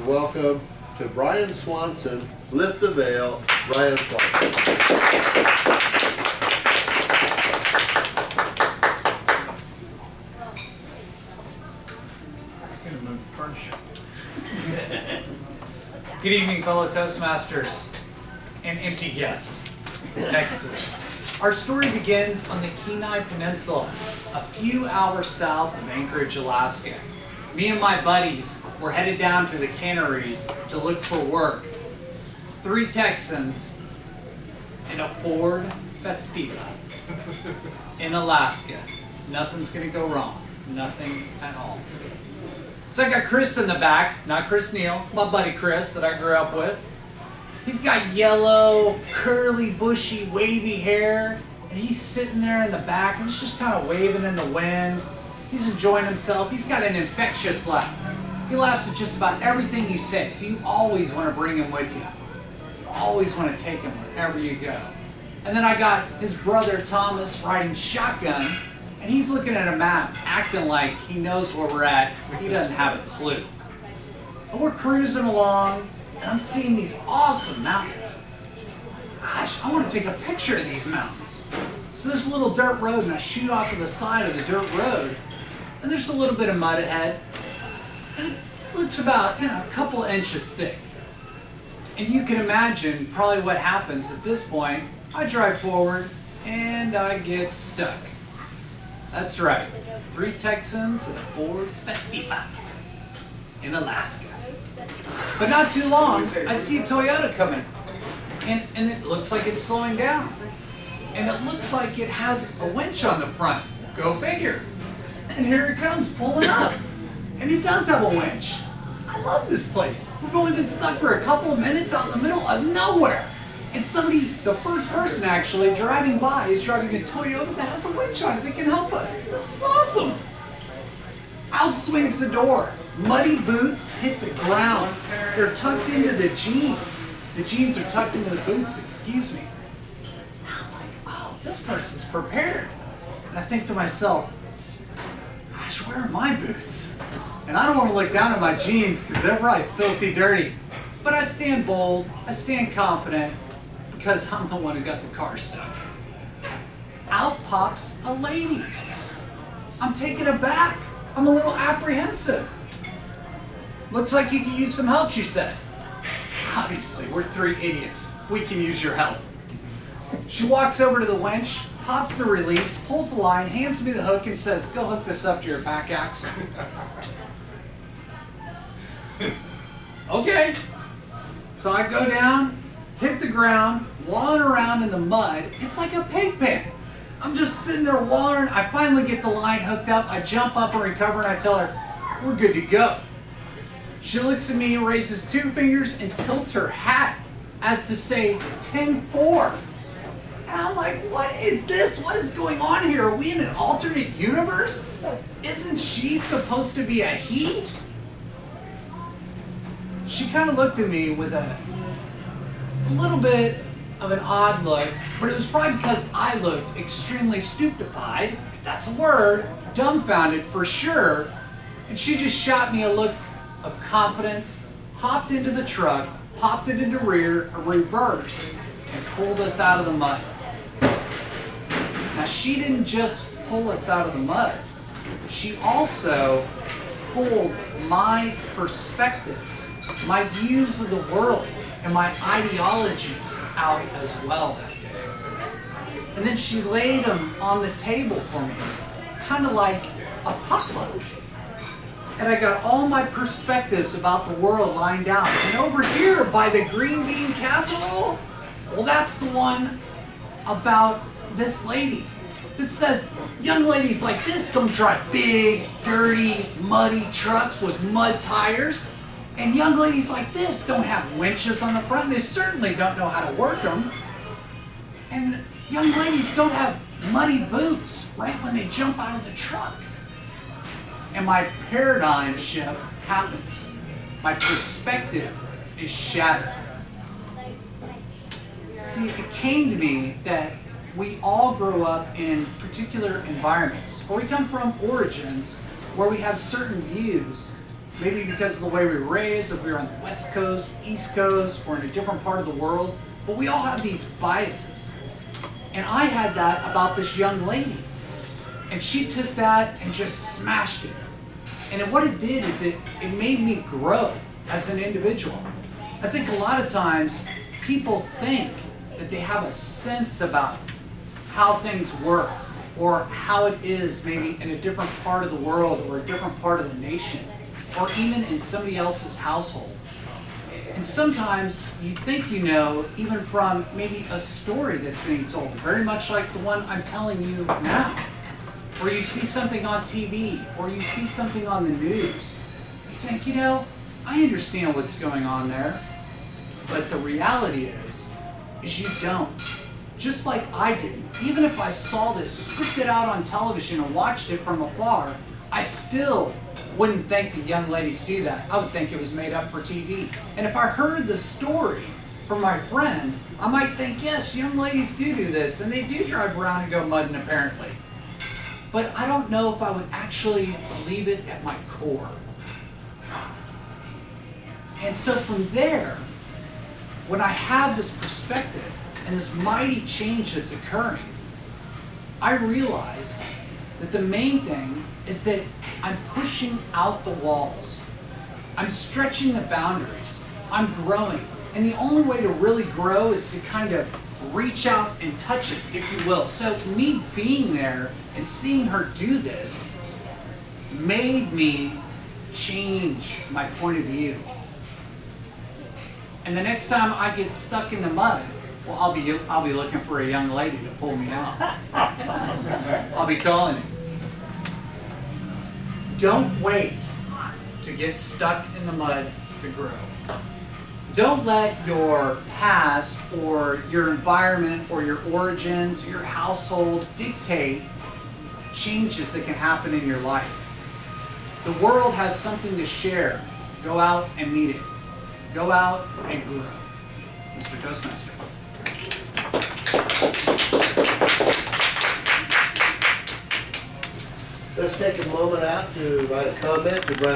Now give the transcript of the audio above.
Welcome to Bryan Swanson, Lift the Vail, Bryan Swanson. It's going to move the furniture. Good evening, fellow Toastmasters and empty guest next to me. Our story begins on the Kenai Peninsula, a few hours south of Anchorage, Alaska. Me and my buddies were headed down to the canneries to look for work. 3 Texans in a Ford Festiva in Alaska. Nothing's gonna go wrong. Nothing at all. So I got Chris in the back, not Chris Neal, my buddy Chris that I grew up with. He's got yellow, curly, bushy, wavy hair, and he's sitting there in the back and he's just kind of waving in the wind. He's enjoying himself. He's got an infectious laugh. He laughs at just about everything you say, so you always want to bring him with you. You always want to take him wherever you go. And then I got his brother Thomas riding shotgun, and he's looking at a map, acting like he knows where we're at, but he doesn't have a clue. And we're cruising along, and I'm seeing these awesome mountains. Gosh, I want to take a picture of these mountains. So there's a little dirt road, and I shoot off to the side of the dirt road, and there's a little bit of mud ahead. And it looks about, a couple inches thick. And you can imagine probably what happens at this point. I drive forward and I get stuck. That's right. 3 Texans and a Ford Festiva in Alaska. But not too long, I see a Toyota coming. And it looks like it's slowing down. And it looks like it has a winch on the front. Go figure. And here it comes, pulling up. And it does have a winch. I love this place. We've only been stuck for a couple of minutes out in the middle of nowhere. And somebody, the first person actually driving by, is driving a Toyota that has a winch on it that can help us. This is awesome. Out swings the door. Muddy boots hit the ground. They're tucked into the jeans. The jeans are tucked into the boots, excuse me. And I'm like, oh, this person's prepared. And I think to myself, gosh, where are my boots? And I don't want to look down at my jeans because they're probably filthy dirty. But I stand bold, I stand confident, because I'm the one who got the car stuck. Out pops a lady. I'm taken aback. I'm a little apprehensive. Looks like you can use some help, she said. Obviously, we're 3 idiots. We can use your help. She walks over to the winch, pops the release, pulls the line, hands me the hook, and says, go hook this up to your back axle. Okay. So I go down, hit the ground, wallowing around in the mud. It's like a pig pen. I'm just sitting there wallowing. I finally get the line hooked up. I jump up and recover, and I tell her, we're good to go. She looks at me, raises 2 fingers, and tilts her hat as to say 10-4. And I'm like, what is this? What is going on here? Are we in an alternate universe? Isn't she supposed to be a he? She kind of looked at me with a little bit of an odd look, but it was probably because I looked extremely stupefied, if that's a word, dumbfounded for sure, and she just shot me a look of confidence, hopped into the truck, popped it into reverse, and pulled us out of the mud. Now, she didn't just pull us out of the mud. She also pulled my perspectives, my views of the world, and my ideologies out as well that day. And then she laid them on the table for me, kind of like a potluck. And I got all my perspectives about the world lined out. And over here by the green bean casserole, well, that's the one about this lady that says, young ladies like this don't drive big, dirty, muddy trucks with mud tires. And young ladies like this don't have winches on the front. They certainly don't know how to work them. And young ladies don't have muddy boots right when they jump out of the truck. And my paradigm shift happens. My perspective is shattered. See, it came to me that we all grow up in particular environments, or we come from origins where we have certain views maybe because of the way we were raised, if we were on the West Coast, East Coast, or in a different part of the world, but we all have these biases. And I had that about this young lady. And she took that and just smashed it. And what it did is it made me grow as an individual. I think a lot of times people think that they have a sense about how things work or how it is maybe in a different part of the world or a different part of the nation or even in somebody else's household. And sometimes you think you know even from maybe a story that's being told, very much like the one I'm telling you now. Or you see something on TV, or you see something on the news. You think, you know, I understand what's going on there. But the reality is you don't. Just like I didn't. Even if I saw this scripted out on television and watched it from afar, I still wouldn't think the young ladies do that. I would think it was made up for TV. And if I heard the story from my friend, I might think, yes, young ladies do this, and they do drive around and go mudding apparently. But I don't know if I would actually believe it at my core. And so from there, when I have this perspective and this mighty change that's occurring, I realize that the main thing is that I'm pushing out the walls. I'm stretching the boundaries. I'm growing. And the only way to really grow is to kind of reach out and touch it, if you will. So me being there and seeing her do this made me change my point of view. And the next time I get stuck in the mud, well, I'll be looking for a young lady to pull me out. I'll be calling it. Don't wait to get stuck in the mud to grow. Don't let your past or your environment or your origins, or your household dictate changes that can happen in your life. The world has something to share. Go out and meet it. Go out and grow. Mr. Toastmaster. Let's take a moment out to write a comment to Bryan